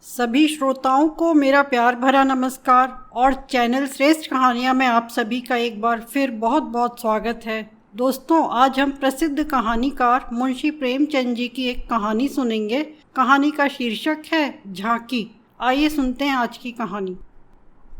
सभी श्रोताओं को मेरा प्यार भरा नमस्कार और चैनल श्रेष्ठ कहानियाँ में आप सभी का एक बार फिर बहुत बहुत स्वागत है। दोस्तों, आज हम प्रसिद्ध कहानीकार मुंशी प्रेमचंद जी की एक कहानी सुनेंगे। कहानी का शीर्षक है झांकी। आइए सुनते हैं आज की कहानी।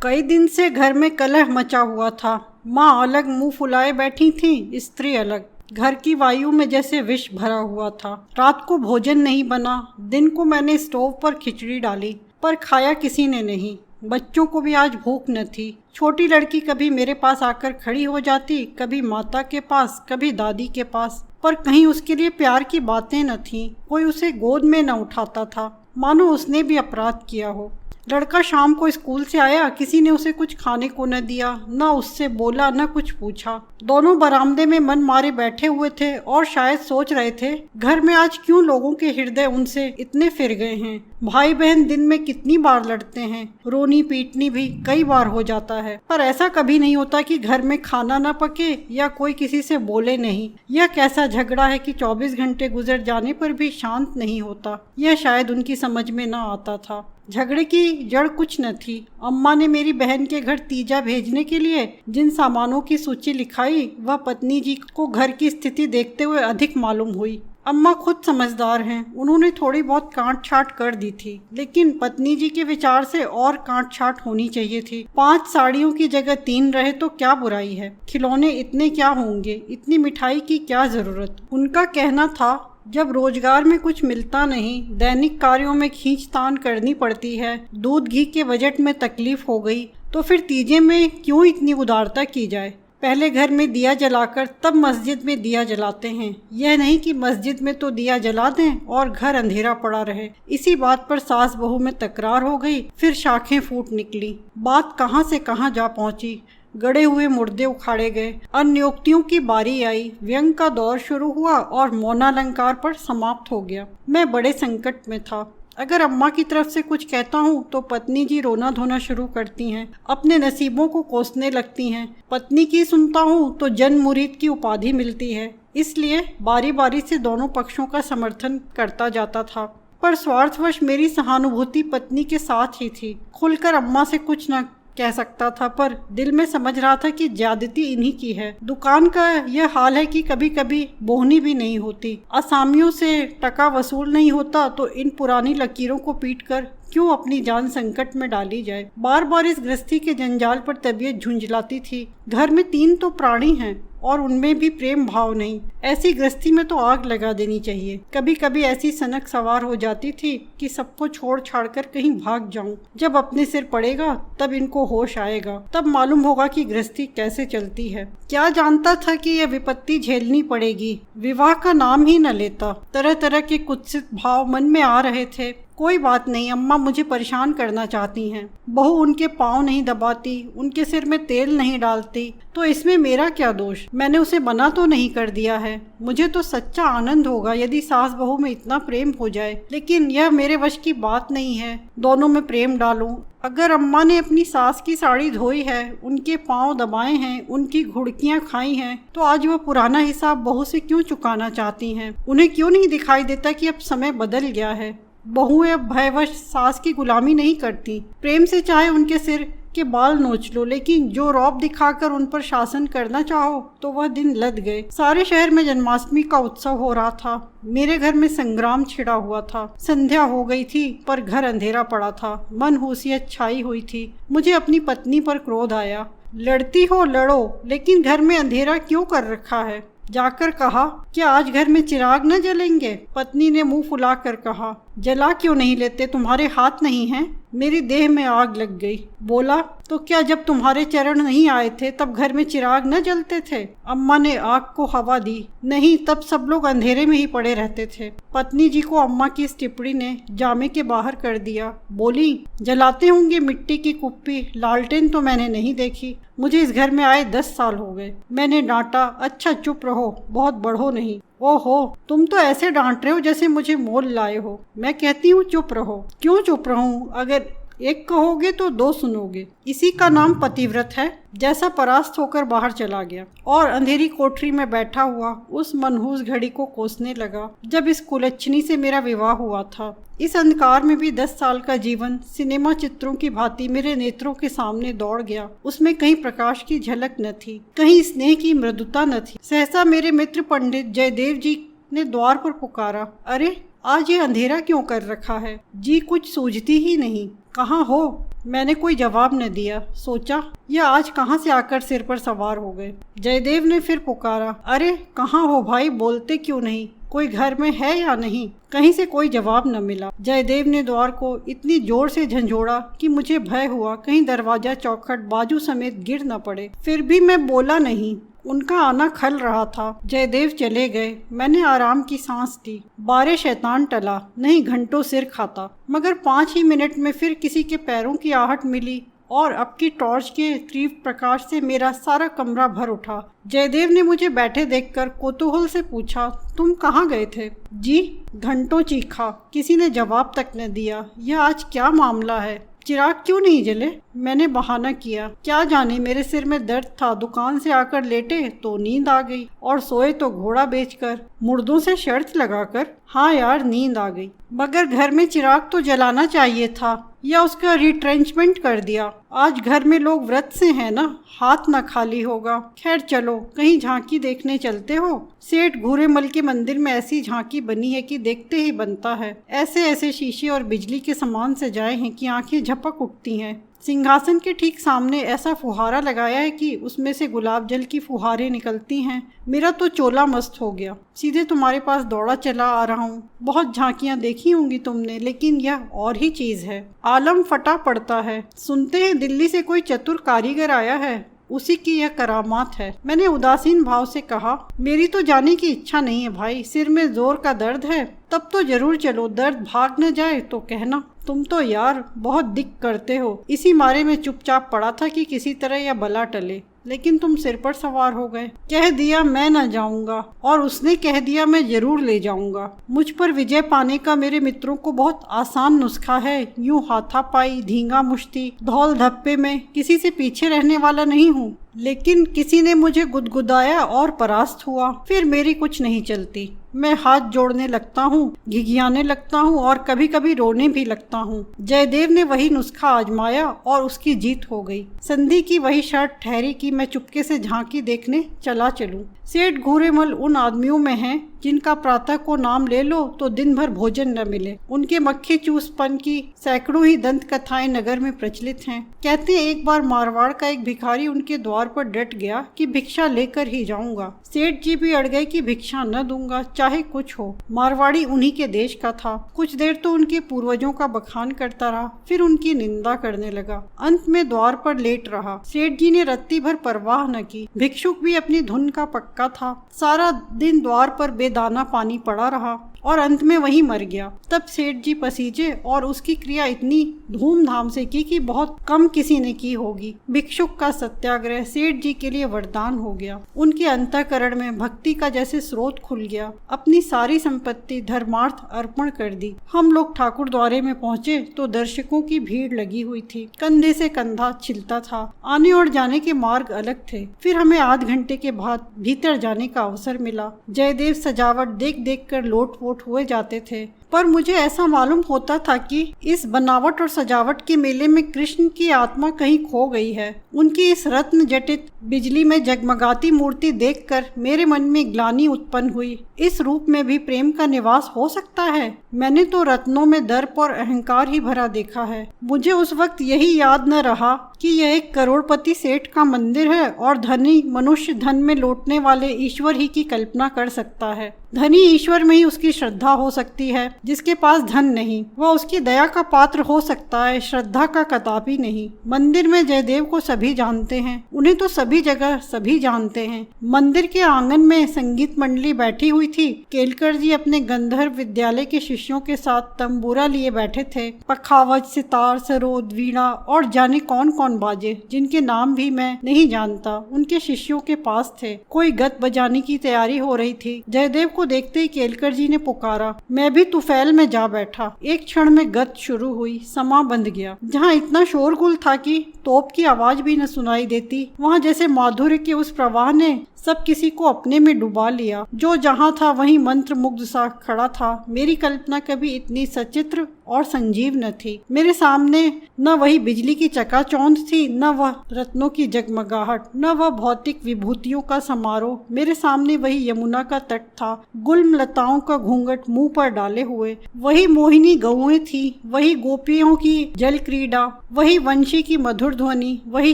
कई दिन से घर में कलह मचा हुआ था। माँ अलग मुंह फुलाए बैठी थी, स्त्री अलग। घर की वायु में जैसे विष भरा हुआ था। रात को भोजन नहीं बना। दिन को मैंने स्टोव पर खिचड़ी डाली, पर खाया किसी ने नहीं। बच्चों को भी आज भूख न थी। छोटी लड़की कभी मेरे पास आकर खड़ी हो जाती, कभी माता के पास, कभी दादी के पास, पर कहीं उसके लिए प्यार की बातें न थीं। कोई उसे गोद में न उठाता था, मानो उसने भी अपराध किया हो। लड़का शाम को स्कूल से आया, किसी ने उसे कुछ खाने को न दिया, न उससे बोला, न कुछ पूछा। दोनों बरामदे में मन मारे बैठे हुए थे और शायद सोच रहे थे, घर में आज क्यों लोगों के हृदय उनसे इतने फिर गए हैं। भाई बहन दिन में कितनी बार लड़ते हैं, रोनी पीटनी भी कई बार हो जाता है, पर ऐसा कभी नहीं होता कि घर में खाना न पके या कोई किसी से बोले नहीं। यह कैसा झगड़ा है कि 24 घंटे गुजर जाने पर भी शांत नहीं होता। यह शायद उनकी समझ में न आता था। झगड़े की जड़ कुछ न थी। अम्मा ने मेरी बहन के घर तीजा भेजने के लिए जिन सामानों की सूची लिखाई, वह पत्नी जी को घर की स्थिति देखते हुए अधिक मालूम हुई। अम्मा खुद समझदार हैं, उन्होंने थोड़ी बहुत काट छाट कर दी थी, लेकिन पत्नी जी के विचार से और काट छाट होनी चाहिए थी। 5 साड़ियों की जगह 3 रहे तो क्या बुराई है। खिलौने इतने क्या होंगे, इतनी मिठाई की क्या जरूरत। उनका कहना था, जब रोजगार में कुछ मिलता नहीं, दैनिक कार्यों में खींचतान करनी पड़ती है, दूध घी के बजट में तकलीफ हो गई, तो फिर तीजे में क्यों इतनी उदारता की जाए। पहले घर में दिया जलाकर तब मस्जिद में दिया जलाते हैं। यह नहीं कि मस्जिद में तो दिया जला दें और घर अंधेरा पड़ा रहे। इसी बात पर सास बहू में तकरार हो गई, फिर शाखें फूट निकली। बात कहाँ से कहाँ जा पहुंची। गड़े हुए मुर्दे उखाड़े गए। अन्योक्तियों की बारी आई। व्यंग का दौर शुरू हुआ और मौनालंकार पर समाप्त हो गया। मैं बड़े संकट में था। अगर अम्मा की तरफ से कुछ कहता हूँ तो पत्नी जी रोना धोना शुरू करती हैं, अपने नसीबों को कोसने लगती हैं। पत्नी की सुनता हूँ तो जन मुरीद की उपाधि मिलती है। इसलिए बारी बारी से दोनों पक्षों का समर्थन करता जाता था, पर स्वार्थवश मेरी सहानुभूति पत्नी के साथ ही थी। खुलकर अम्मा से कुछ न कह सकता था, पर दिल में समझ रहा था कि ज्यादती इन्हीं की है। दुकान का यह हाल है कि कभी कभी बोहनी भी नहीं होती, असामियों से टका वसूल नहीं होता, तो इन पुरानी लकीरों को पीटकर क्यों अपनी जान संकट में डाली जाए। बार बार इस गृहस्थी के जंजाल पर तबीयत झुंझलाती थी। घर में 3 तो प्राणी हैं और उनमें भी प्रेम भाव नहीं। ऐसी गृहस्थी में तो आग लगा देनी चाहिए। कभी कभी ऐसी सनक सवार हो जाती थी कि सबको छोड़ छाड़ कर कहीं भाग जाऊं। जब अपने सिर पड़ेगा तब इनको होश आएगा, तब मालूम होगा कि गृहस्थी कैसे चलती है। क्या जानता था कि यह विपत्ति झेलनी पड़ेगी। विवाह का नाम ही न लेता। तरह तरह के कुत्सित भाव मन में आ रहे थे। कोई बात नहीं, अम्मा मुझे परेशान करना चाहती हैं। बहू उनके पाँव नहीं दबाती, उनके सिर में तेल नहीं डालती, तो इसमें मेरा क्या दोष। मैंने उसे मना तो नहीं कर दिया है। मुझे तो सच्चा आनंद होगा यदि सास बहू में इतना प्रेम हो जाए, लेकिन यह मेरे वश की बात नहीं है। दोनों में प्रेम डालूं। अगर अम्मा ने अपनी सास की साड़ी धोई है, उनके पाँव दबाए हैं, उनकी घुड़कियां खाई हैं, तो आज वह पुराना हिसाब बहू से क्यों चुकाना चाहती हैं। उन्हें क्यों नहीं दिखाई देता कि अब समय बदल गया है। बहुएं अब भयवश सास की गुलामी नहीं करती। प्रेम से चाहे उनके सिर के बाल नोच लो, लेकिन जो रौब दिखाकर उन पर शासन करना चाहो तो वह दिन लद गए। सारे शहर में जन्माष्टमी का उत्सव हो रहा था। मेरे घर में संग्राम छिड़ा हुआ था। संध्या हो गई थी पर घर अंधेरा पड़ा था। मनहूसियत छाई हुई थी। मुझे अपनी पत्नी पर क्रोध आया। लड़ती हो लड़ो, लेकिन घर में अंधेरा क्यों कर रखा है। जाकर कहा, क्या आज घर में चिराग न जलेंगे। पत्नी ने मुंह फुलाकर कहा, जला क्यों नहीं लेते, तुम्हारे हाथ नहीं हैं। मेरी देह में आग लग गई। बोला, तो क्या जब तुम्हारे चरण नहीं आए थे तब घर में चिराग न जलते थे। अम्मा ने आग को हवा दी। नहीं, तब सब लोग अंधेरे में ही पड़े रहते थे। पत्नी जी को अम्मा की इस टिप्पणी ने जामे के बाहर कर दिया। बोली, जलाते होंगे मिट्टी की कुप्पी, लालटेन तो मैंने नहीं देखी। मुझे इस घर में आए 10 साल हो गए। मैंने डांटा, अच्छा चुप रहो, बहुत बढ़ो नहीं। ओहो, तुम तो ऐसे डांट रहे हो जैसे मुझे मोल लाए हो। मैं कहती हूँ चुप रहो। क्यों चुप रहूं? अगर एक कहोगे तो दो सुनोगे, इसी का नाम पतिव्रत है। जैसा परास्त होकर बाहर चला गया और अंधेरी कोठरी में बैठा हुआ उस मनहूस घड़ी को कोसने लगा जब इस कुलच्छनी से मेरा विवाह हुआ था। इस अंधकार में भी 10 साल का जीवन सिनेमा चित्रों की भांति मेरे नेत्रों के सामने दौड़ गया। उसमें कहीं प्रकाश की झलक न थी, कहीं स्नेह की मृदुता न थी। सहसा मेरे मित्र पंडित जयदेव जी ने द्वार पर पुकारा, अरे आज ये अंधेरा क्यों कर रखा है जी, कुछ सूझती ही नहीं, कहाँ हो? मैंने कोई जवाब न दिया। सोचा यह आज कहाँ से आकर सिर पर सवार हो गए। जयदेव ने फिर पुकारा, अरे कहाँ हो भाई, बोलते क्यों नहीं? कोई घर में है या नहीं? कहीं से कोई जवाब न मिला। जयदेव ने द्वार को इतनी जोर से झंझोड़ा कि मुझे भय हुआ कहीं दरवाजा चौखट बाजू समेत गिर न पड़े। फिर भी मैं बोला नहीं। उनका आना खल रहा था। जयदेव चले गए। मैंने आराम की सांस ली। बारे शैतान टला, नहीं घंटों सिर खाता। मगर 5 ही मिनट में फिर किसी के पैरों की आहट मिली और अब की टॉर्च के तीव्र प्रकाश से मेरा सारा कमरा भर उठा। जयदेव ने मुझे बैठे देखकर कौतूहल से पूछा, तुम कहाँ गए थे? जी, घंटों चीखा, किसी ने जवाब तक न दिया। यह आज क्या मामला है? चिराग क्यों नहीं जले? मैंने बहाना किया। क्या जाने, मेरे सिर में दर्द था। दुकान से आकर लेटे तो नींद आ गई और सोए तो घोड़ा बेचकर, मुर्दों से शर्त लगाकर। हाँ यार, नींद आ गई। मगर घर में चिराग तो जलाना चाहिए था, या उसका रिट्रेंचमेंट कर दिया। आज घर में लोग व्रत से हैं ना, हाथ ना खाली होगा। खैर चलो, कहीं झांकी देखने चलते हो? सेठ घूरेमल के मंदिर में ऐसी झांकी बनी है कि देखते ही बनता है। ऐसे ऐसे शीशे और बिजली के सामान सजाए हैं कि आंखें झपक उठती हैं। सिंहासन के ठीक सामने ऐसा फुहारा लगाया है कि उसमें से गुलाब जल की फुहारें निकलती हैं। मेरा तो चोला मस्त हो गया। सीधे तुम्हारे पास दौड़ा चला आ रहा हूँ। बहुत झांकियाँ देखी होंगी तुमने, लेकिन यह और ही चीज़ है। आलम फटा पड़ता है। सुनते हैं दिल्ली से कोई चतुर कारीगर आया है, उसी की यह करामात है। मैंने उदासीन भाव से कहा, मेरी तो जाने की इच्छा नहीं है भाई, सिर में जोर का दर्द है। तब तो जरूर चलो, दर्द भाग न जाए तो कहना। तुम तो यार बहुत दिक करते हो। इसी मारे में चुपचाप पड़ा था कि किसी तरह यह बला टले, लेकिन तुम सिर पर सवार हो गए। कह दिया मैं न जाऊंगा और उसने कह दिया मैं जरूर ले जाऊंगा। मुझ पर विजय पाने का मेरे मित्रों को बहुत आसान नुस्खा है। यूं हाथापाई, धींगा मुश्ती, धौल धप्पे में किसी से पीछे रहने वाला नहीं हूँ। लेकिन किसी ने मुझे गुदगुदाया और परास्त हुआ। फिर मेरी कुछ नहीं चलती। मैं हाथ जोड़ने लगता हूँ, घिघियाने लगता हूँ और कभी कभी रोने भी लगता हूँ। जयदेव ने वही नुस्खा आजमाया और उसकी जीत हो गई। संधि की वही शर्त ठहरी कि मैं चुपके से झांकी देखने चला चलूं। सेठ घूरेमल उन आदमियों में हैं जिनका प्रातः को नाम ले लो तो दिन भर भोजन न मिले। उनके मक्खी चूसपन की सैकड़ों ही दंत कथाएं नगर में प्रचलित हैं। कहते हैं एक बार मारवाड़ का एक भिखारी उनके द्वार पर डट गया कि भिक्षा लेकर ही जाऊंगा। सेठ जी भी अड़ गए कि भिक्षा न दूंगा, चाहे कुछ हो। मारवाड़ी उन्हीं के देश का था। कुछ देर तो उनके पूर्वजों का बखान करता रहा, फिर उनकी निंदा करने लगा। अंत में द्वार पर लेट रहा। सेठ जी ने रत्ती भर परवाह न की। भिक्षुक भी अपनी धुन का पक्का था। सारा दिन द्वार पर बेदाना पानी पड़ा रहा और अंत में वही मर गया। तब सेठ जी पसीजे और उसकी क्रिया इतनी धूमधाम से की कि बहुत कम किसी ने की होगी। भिक्षुक का सत्याग्रह सेठ जी के लिए वरदान हो गया। उनके अंतःकरण में भक्ति का जैसे स्रोत खुल गया। अपनी सारी संपत्ति धर्मार्थ अर्पण कर दी। हम लोग ठाकुर द्वारे में पहुँचे तो दर्शकों की भीड़ लगी हुई थी। कंधे से कंधा छिलता था। आने और जाने के मार्ग अलग थे। फिर हमें आध घंटे के बाद भीतर जाने का अवसर मिला। जयदेव सजावट देख देख कर लोट हुए जाते थे, पर मुझे ऐसा मालूम होता था कि इस बनावट और सजावट के मेले में कृष्ण की आत्मा कहीं खो गई है। उनकी इस रत्न जटित बिजली में जगमगाती मूर्ति देखकर मेरे मन में ग्लानि उत्पन्न हुई। इस रूप में भी प्रेम का निवास हो सकता है? मैंने तो रत्नों में दर्प और अहंकार ही भरा देखा है। मुझे उस वक्त यही याद न रहा कि यह एक करोड़पति सेठ का मंदिर है और धनी मनुष्य धन में लौटने वाले ईश्वर ही की कल्पना कर सकता है। धनी ईश्वर में ही उसकी श्रद्धा हो सकती है। जिसके पास धन नहीं वह उसकी दया का पात्र हो सकता है, श्रद्धा का कदापि नहीं। मंदिर में जयदेव को सभी जानते हैं। उन्हें तो सभी जगह सभी जानते हैं। मंदिर के आंगन में संगीत मंडली बैठी हुई थी। केलकर जी अपने गंधर्व विद्यालय के शिष्यों के साथ तंबूरा लिए बैठे थे। पखावज, सितार, सरोद, वीणा और जाने कौन कौन बाजे जिनके नाम भी मैं नहीं जानता उनके शिष्यों के पास थे। कोई गत बजाने की तैयारी हो रही थी। जयदेव को देखते ही केलकर जी ने पुकारा, मैं भी तूफैल फैल में जा बैठा। एक क्षण में गत शुरू हुई, समा बंध गया। जहाँ इतना शोरगुल था कि तोप की आवाज भी न सुनाई देती, वहाँ जैसे माधुर्य के उस प्रवाह ने सब किसी को अपने में डुबा लिया। जो जहाँ था वहीं मंत्र मुग्ध सा खड़ा था। मेरी कल्पना कभी इतनी सचित्र और संजीव न थी। मेरे सामने न वही बिजली की चकाचौंध थी, न वह रत्नों की जगमगाहट, न वह भौतिक विभूतियों का समारोह। मेरे सामने वही यमुना का तट था, गुल्म लताओं का घूंघट मुंह पर डाले हुए। वही मोहिनी गौएं थी, वही गोपियों की जल क्रीड़ा, वही वंशी की मधुर ध्वनि, वही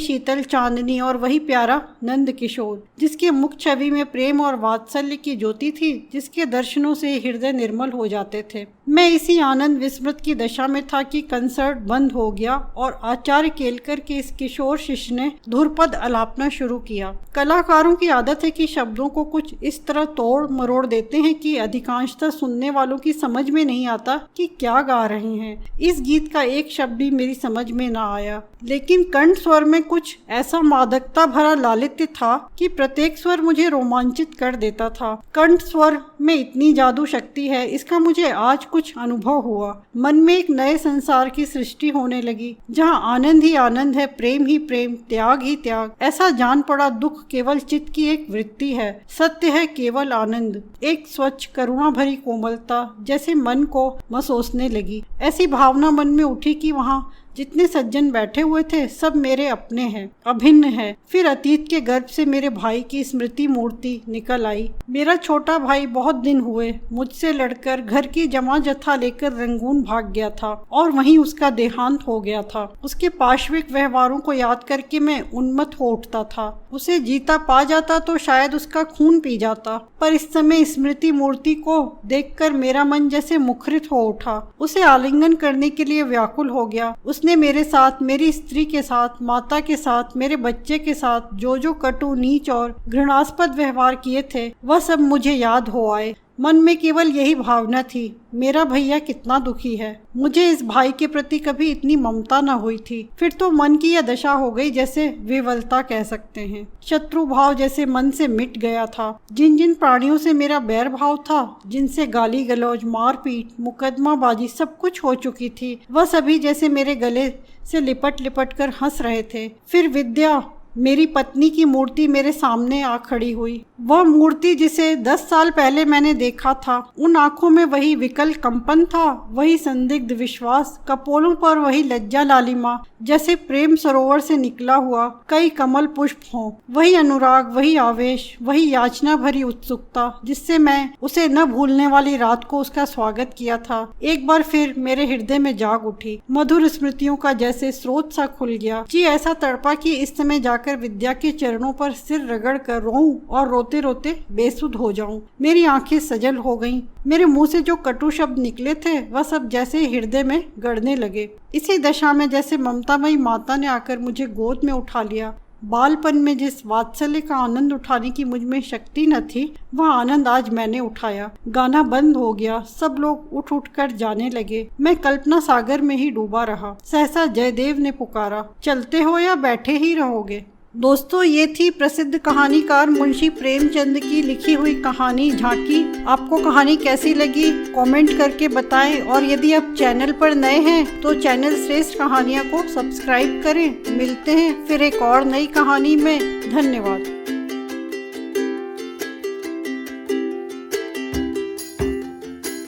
शीतल चांदनी और वही प्यारा नंद किशोर, जिसके मुख छवि में प्रेम और वात्सल्य की ज्योति थी, जिसके दर्शनों से हृदय निर्मल हो जाते थे। मैं इसी आनंद विस्मृत की दशा में था कि कंसर्ट बंद हो गया और आचार्य केलकर के इस किशोर शिष्य ने धुरपद अलापना शुरू किया। कलाकारों की आदत है कि शब्दों को कुछ इस तरह तोड़ मरोड़ देते हैं कि अधिकांशतः सुनने वालों की समझ में नहीं आता कि क्या गा रहे हैं। इस गीत का एक शब्द भी मेरी समझ में ना आया, लेकिन कंठ स्वर में कुछ ऐसा मादकता भरा लालित्य था कि प्रत्येक स्वर मुझे रोमांचित कर देता था। कंठ स्वर में इतनी जादू शक्ति है, इसका मुझे आज कुछ अनुभव हुआ। मन में एक नए संसार की सृष्टि होने लगी, जहाँ आनंद ही आनंद है, प्रेम ही प्रेम, त्याग ही त्याग। ऐसा जान पड़ा दुख केवल चित्त की एक वृत्ति है, सत्य है केवल आनंद। एक स्वच्छ करुणा भरी कोमलता जैसे मन को मसोसने लगी। ऐसी भावना मन में उठी कि वहाँ जितने सज्जन बैठे हुए थे सब मेरे अपने हैं, अभिन्न है। फिर अतीत के गर्भ से मेरे भाई की स्मृति मूर्ति निकल आई। मेरा छोटा भाई बहुत दिन हुए मुझसे लड़कर घर की जमा जथा लेकर रंगून भाग गया था और वहीं उसका देहांत हो गया था। उसके पाशविक व्यवहारों को याद करके मैं उन्मत्त हो उठता था। उसे जीता पा जाता तो शायद उसका खून पी जाता, पर इस समय स्मृति मूर्ति को देखकर मेरा मन जैसे मुखरित हो उठा। उसे आलिंगन करने के लिए व्याकुल हो गया। उसने मेरे साथ, मेरी स्त्री के साथ, माता के साथ, मेरे बच्चे के साथ जो कटु, नीच और घृणास्पद व्यवहार किए थे वह सब मुझे याद हो आए। मन में केवल यही भावना थी, मेरा भैया कितना दुखी है। मुझे इस भाई के प्रति कभी इतनी ममता न हुई थी। फिर तो मन की यह दशा हो गई जैसे विवलता कह सकते हैं। शत्रु भाव जैसे मन से मिट गया था। जिन जिन प्राणियों से मेरा बैर भाव था, जिनसे गाली गलौज, मारपीट, मुकदमाबाजी सब कुछ हो चुकी थी, वह सभी जैसे मेरे गले से लिपट लिपट कर हंस रहे थे। फिर विद्या, मेरी पत्नी की मूर्ति मेरे सामने आ खड़ी हुई। वह मूर्ति जिसे 10 साल पहले मैंने देखा था, उन आंखों में वही विकल कंपन था, वही संदिग्ध विश्वास, कपोलों पर वही लज्जा लालिमा जैसे प्रेम सरोवर से निकला हुआ कई कमल पुष्प हों, वही अनुराग, वही आवेश, वही याचना भरी उत्सुकता जिससे मैं उसे न भूलने वाली रात को उसका स्वागत किया था, एक बार फिर मेरे हृदय में जाग उठी। मधुर स्मृतियों का जैसे स्रोत सा खुल गया। जी ऐसा तड़पा कि इस समय जाकर विद्या के चरणों पर सिर रगड़ कर रोऊं और रोते रोते बेसुध हो जाऊं। मेरी आंखें सजल हो गईं। मेरे मुंह से जो कटु शब्द निकले थे वह सब जैसे हृदय में गड़ने लगे। इसी दशा में जैसे ममतामयी माता ने आकर मुझे गोद में उठा लिया। बालपन में जिस वात्सल्य का आनंद उठाने की मुझ में शक्ति न थी, वह आनंद आज मैंने उठाया। गाना बंद हो गया, सब लोग उठ उठ कर जाने लगे। मैं कल्पना सागर में ही डूबा रहा। सहसा जयदेव ने पुकारा, चलते हो या बैठे ही रहोगे? दोस्तों, ये थी प्रसिद्ध कहानीकार मुंशी प्रेमचंद की लिखी हुई कहानी झांकी। आपको कहानी कैसी लगी कमेंट करके बताएं, और यदि आप चैनल पर नए हैं तो चैनल श्रेष्ठ कहानियाँ को सब्सक्राइब करें। मिलते हैं फिर एक और नई कहानी में। धन्यवाद।